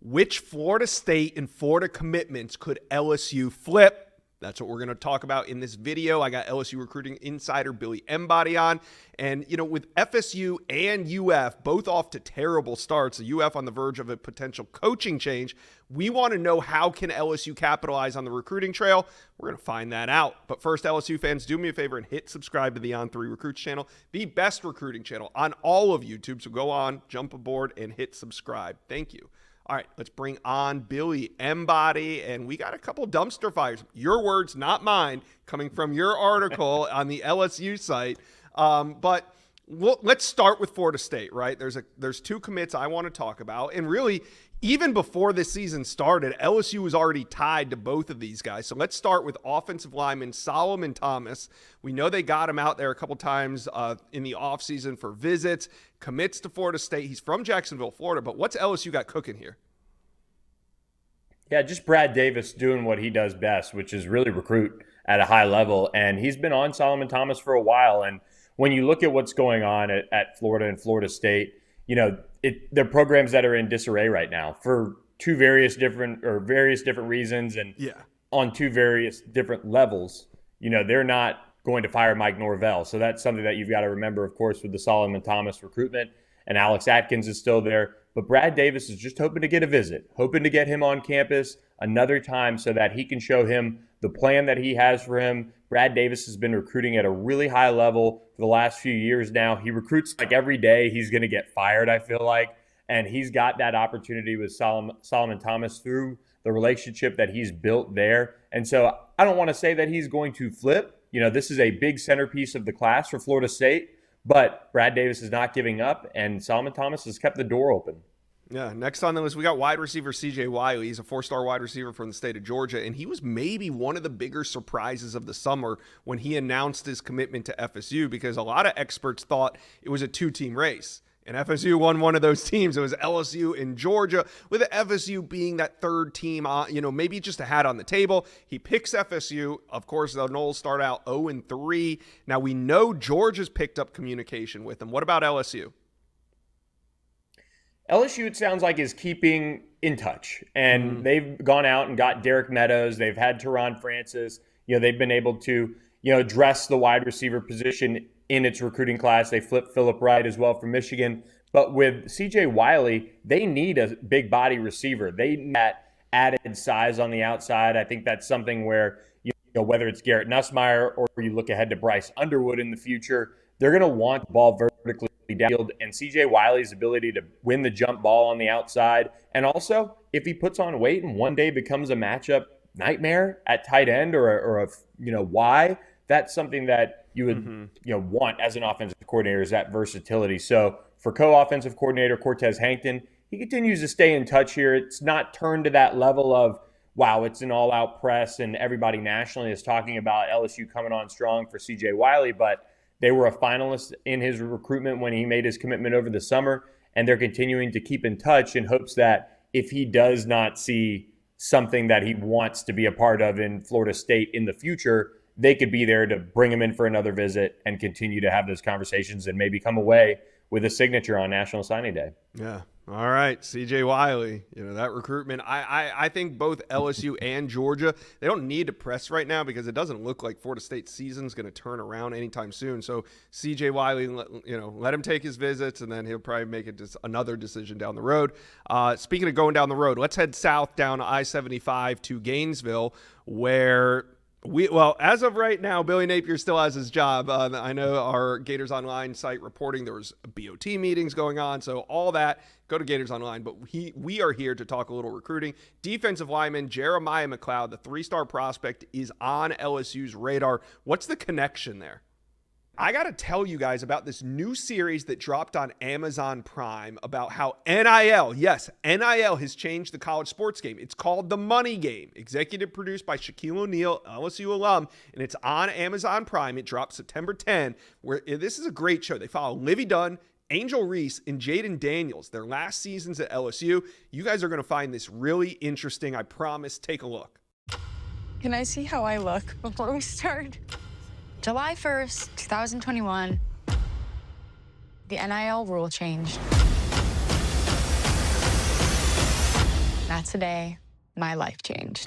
Which Florida State and Florida commitments could LSU flip? That's what we're going to talk about in this video. I got LSU recruiting insider Billy Embody on. And, with FSU and UF both off to terrible starts, the UF on the verge of a potential coaching change, we want to know how can LSU capitalize on the recruiting trail. We're going to find that out. But first, LSU fans, do me a favor and hit subscribe to the On3 Recruits channel, the best recruiting channel on all of YouTube. So go on, jump aboard, and hit subscribe. Thank you. All right, let's bring on Billy Embody, and we got a couple dumpster fires. Your words, not mine, coming from your article on the LSU site. But let's start with Florida State, right? There's two commits I want to talk about, and really, even before this season started, LSU was already tied to both of these guys. So let's start with offensive lineman Solomon Thomas. We know they got him out there a couple times in the offseason for visits, commits to Florida State. He's from Jacksonville, Florida, but what's LSU got cooking here? Yeah, just Brad Davis doing what he does best, which is really recruit at a high level. And he's been on Solomon Thomas for a while. And when you look at what's going on at Florida and Florida State, they're programs that are in disarray right now for various different reasons and on two various different levels. They're not going to fire Mike Norvell. So that's something that you've got to remember, of course, with the Solomon Thomas recruitment. And Alex Atkins is still there. But Brad Davis is just hoping to get a visit, hoping to get him on campus another time so that he can show him the plan that he has for him. Brad Davis has been recruiting at a really high level for the last few years now. He recruits like every day he's going to get fired, I feel like. And he's got that opportunity with Solomon Thomas through the relationship that he's built there. And so I don't want to say that he's going to flip. This is a big centerpiece of the class for Florida State. But Brad Davis is not giving up, and Solomon Thomas has kept the door open. Yeah, next on the list, we got wide receiver C.J. Wiley. He's a four-star wide receiver from the state of Georgia, and he was maybe one of the bigger surprises of the summer when he announced his commitment to FSU, because a lot of experts thought it was a two-team race. And FSU won one of those teams. It was LSU and Georgia, with FSU being that third team, maybe just a hat on the table. He picks FSU. Of course, the Noles start out 0-3. Now, we know Georgia's picked up communication with him. What about LSU? LSU, it sounds like, is keeping in touch. And they've gone out and got Derek Meadows. They've had Teron Francis. They've been able to, address the wide receiver position in its recruiting class. They flipped Philip Wright as well from Michigan. But with C.J. Wiley, they need a big body receiver. They need that added size on the outside. I think that's something where, whether it's Garrett Nussmeier or you look ahead to Bryce Underwood in the future, they're going to want the ball vertically downfield. And C.J. Wiley's ability to win the jump ball on the outside. And also, if he puts on weight and one day becomes a matchup nightmare at tight end or a Y, that's something that you would want as an offensive coordinator, is that versatility. So for co-offensive coordinator Cortez Hankton, he continues to stay in touch here. It's not turned to that level of, wow, it's an all-out press and everybody nationally is talking about LSU coming on strong for C.J. Wiley, but they were a finalist in his recruitment when he made his commitment over the summer, and they're continuing to keep in touch in hopes that if he does not see something that he wants to be a part of in Florida State in the future, they could be there to bring him in for another visit and continue to have those conversations and maybe come away with a signature on National Signing Day. Yeah. All right, C.J. Wiley, that recruitment. I think both LSU and Georgia, they don't need to press right now because it doesn't look like Florida State's season's going to turn around anytime soon. So C.J. Wiley, let him take his visits, and then he'll probably make another decision down the road. Speaking of going down the road, let's head south down I-75 to Gainesville, where as of right now, Billy Napier still has his job. I know our Gators Online site reporting there was BOT meetings going on, so all that, go to Gators Online. But we are here to talk a little recruiting. Defensive lineman Jeremiah McCloud, the 3-star prospect, is on LSU's radar. What's the connection there? I got to tell you guys about this new series that dropped on Amazon Prime about how NIL has changed the college sports game. It's called The Money Game, executive produced by Shaquille O'Neal, LSU alum, and it's on Amazon Prime. It drops September 10, where this is a great show. They follow Livy Dunn, Angel Reese, and Jaden Daniels, their last seasons at LSU. You guys are going to find this really interesting. I promise. Take a look. Can I see how I look before we start? July 1st, 2021, the NIL rule changed. That's the day my life changed.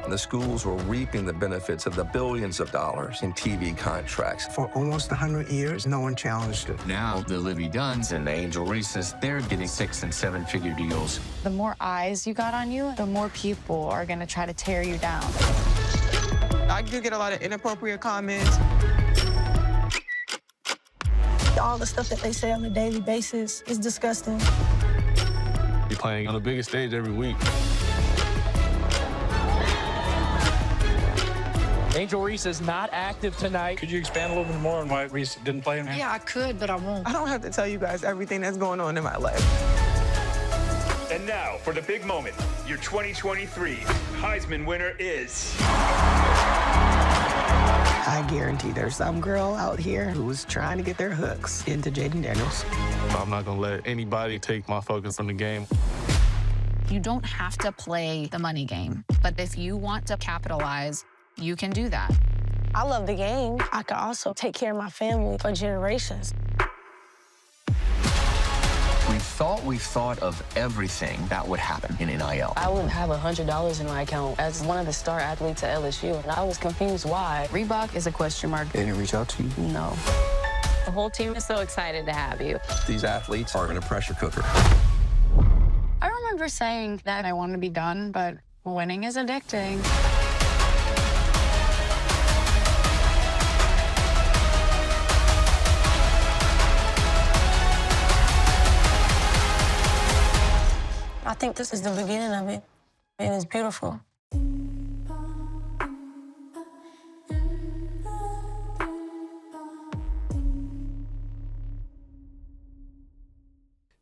The schools were reaping the benefits of the billions of dollars in TV contracts. For almost 100 years, no one challenged it. Now, the Libby Dunns and the Angel Reeses, they're getting 6- and 7-figure deals. The more eyes you got on you, the more people are going to try to tear you down. I do get a lot of inappropriate comments. All the stuff that they say on a daily basis is disgusting. You're playing on the biggest stage every week. Angel Reese is not active tonight. Could you expand a little bit more on why Reese didn't play? Yeah, I could, but I won't. I don't have to tell you guys everything that's going on in my life. And now, for the big moment, your 2023 Heisman winner is... I guarantee there's some girl out here who is trying to get their hooks into Jaden Daniels. I'm not going to let anybody take my focus from the game. You don't have to play the money game, but if you want to capitalize, you can do that. I love the game. I can also take care of my family for generations. We thought of everything that would happen in NIL. I would have $100 in my account as one of the star athletes at LSU, and I was confused why. Reebok is a question mark. They didn't reach out to you? No. The whole team is so excited to have you. These athletes are in a pressure cooker. I remember saying that I wanted to be done, but winning is addicting. I think this is the beginning of it, and it's beautiful.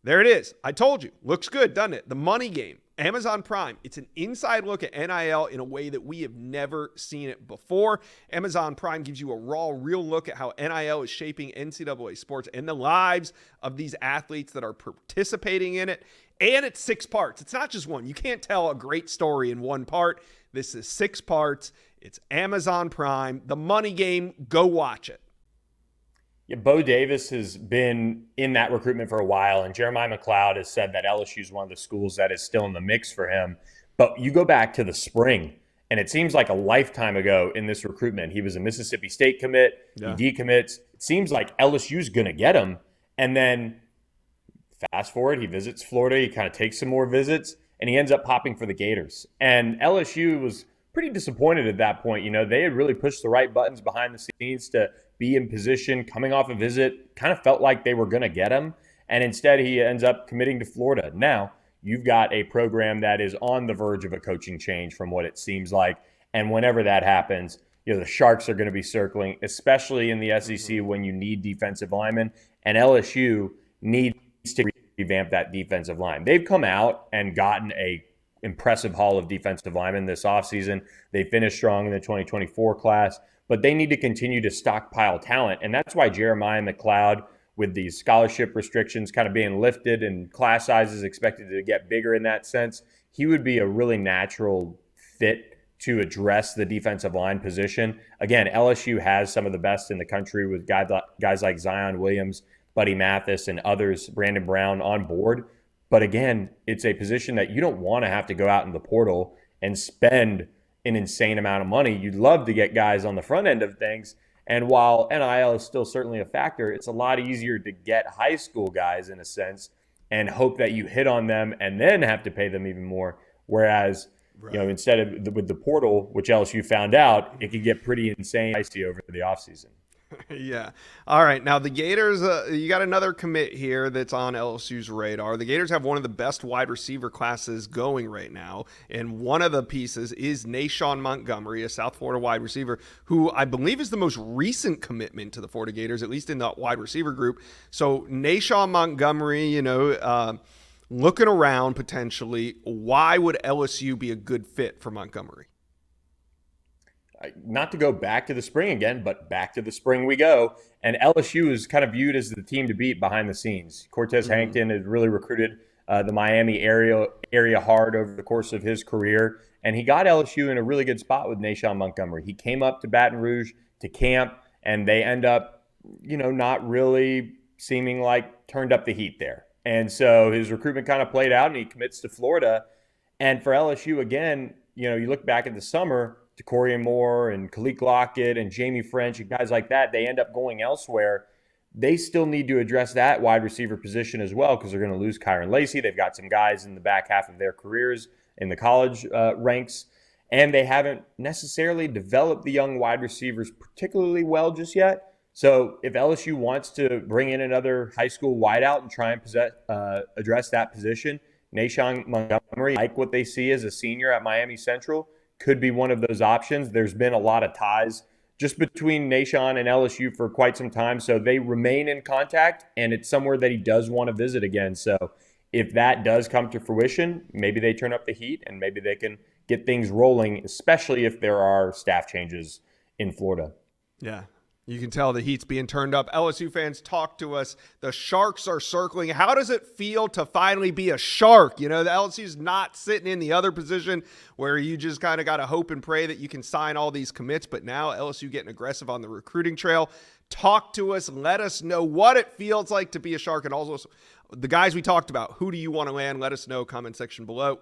There it is. I told you. Looks good, doesn't it? The money game. Amazon Prime. It's an inside look at NIL in a way that we have never seen it before. Amazon Prime gives you a raw, real look at how NIL is shaping NCAA sports and the lives of these athletes that are participating in it. And it's 6 parts. It's not just one. You can't tell a great story in one part. This is 6 parts. It's Amazon Prime. The money game. Go watch it. Yeah, Bo Davis has been in that recruitment for a while, and Jeremiah McCloud has said that LSU is one of the schools that is still in the mix for him. But you go back to the spring, and it seems like a lifetime ago in this recruitment. He was a Mississippi State commit. Yeah. He decommits. It seems like LSU's going to get him. And then fast forward, he visits Florida. He kind of takes some more visits, and he ends up popping for the Gators. And LSU was pretty disappointed at that point. You know, they had really pushed the right buttons behind the scenes to be in position, coming off a visit, kind of felt like they were going to get him. And instead, he ends up committing to Florida. Now, you've got a program that is on the verge of a coaching change from what it seems like. And whenever that happens, you know, the Sharks are going to be circling, especially in the SEC when you need defensive linemen. And LSU needs to revamp that defensive line. They've come out and gotten a impressive haul of defensive linemen this offseason. They finished strong in the 2024 class, but they need to continue to stockpile talent. And that's why Jeremiah McCloud, with these scholarship restrictions kind of being lifted and class sizes expected to get bigger in that sense, he would be a really natural fit to address the defensive line position. Again, LSU has some of the best in the country with guys like Zion Williams, Buddy Mathis, and others, Brandon Brown on board. But again, it's a position that you don't want to have to go out in the portal and spend an insane amount of money. You'd love to get guys on the front end of things. And while NIL is still certainly a factor, it's a lot easier to get high school guys in a sense and hope that you hit on them and then have to pay them even more. Whereas, you know, instead of with the portal, which LSU found out, it could get pretty insane icy over the offseason. Yeah. All right. Now, the Gators, you got another commit here that's on LSU's radar. The Gators have one of the best wide receiver classes going right now. And one of the pieces is Naeshaun Montgomery, a South Florida wide receiver, who I believe is the most recent commitment to the Florida Gators, at least in the wide receiver group. So Naeshaun Montgomery, you know, looking around potentially, why would LSU be a good fit for Montgomery? Not to go back to the spring again, but back to the spring we go. And LSU is kind of viewed as the team to beat behind the scenes. Cortez Hankton has really recruited the Miami area hard over the course of his career. And he got LSU in a really good spot with Naeshaun Montgomery. He came up to Baton Rouge to camp, and they end up, you know, not really seeming like turned up the heat there. And so his recruitment kind of played out, and he commits to Florida. And for LSU, again, you know, you look back at the summer, DeCorian Moore and Kalik Lockett and Jamie French and guys like that, they end up going elsewhere. They still need to address that wide receiver position as well, because they're going to lose Kyron Lacey. They've got some guys in the back half of their careers in the college ranks, and they haven't necessarily developed the young wide receivers particularly well just yet. So if LSU wants to bring in another high school wideout and try and address that position, Naeshaun Montgomery, like what they see as a senior at Miami Central, could be one of those options. There's been a lot of ties just between Naeshaun and LSU for quite some time, so they remain in contact, and it's somewhere that he does want to visit again. So if that does come to fruition, maybe they turn up the heat and maybe they can get things rolling, especially if there are staff changes in Florida. Yeah. You can tell the heat's being turned up. LSU fans, talk to us. The Sharks are circling. How does it feel to finally be a Shark? You know, the LSU's not sitting in the other position where you just kind of got to hope and pray that you can sign all these commits. But now LSU getting aggressive on the recruiting trail. Talk to us. Let us know what it feels like to be a Shark. And also the guys we talked about, who do you want to land? Let us know. Comment section below.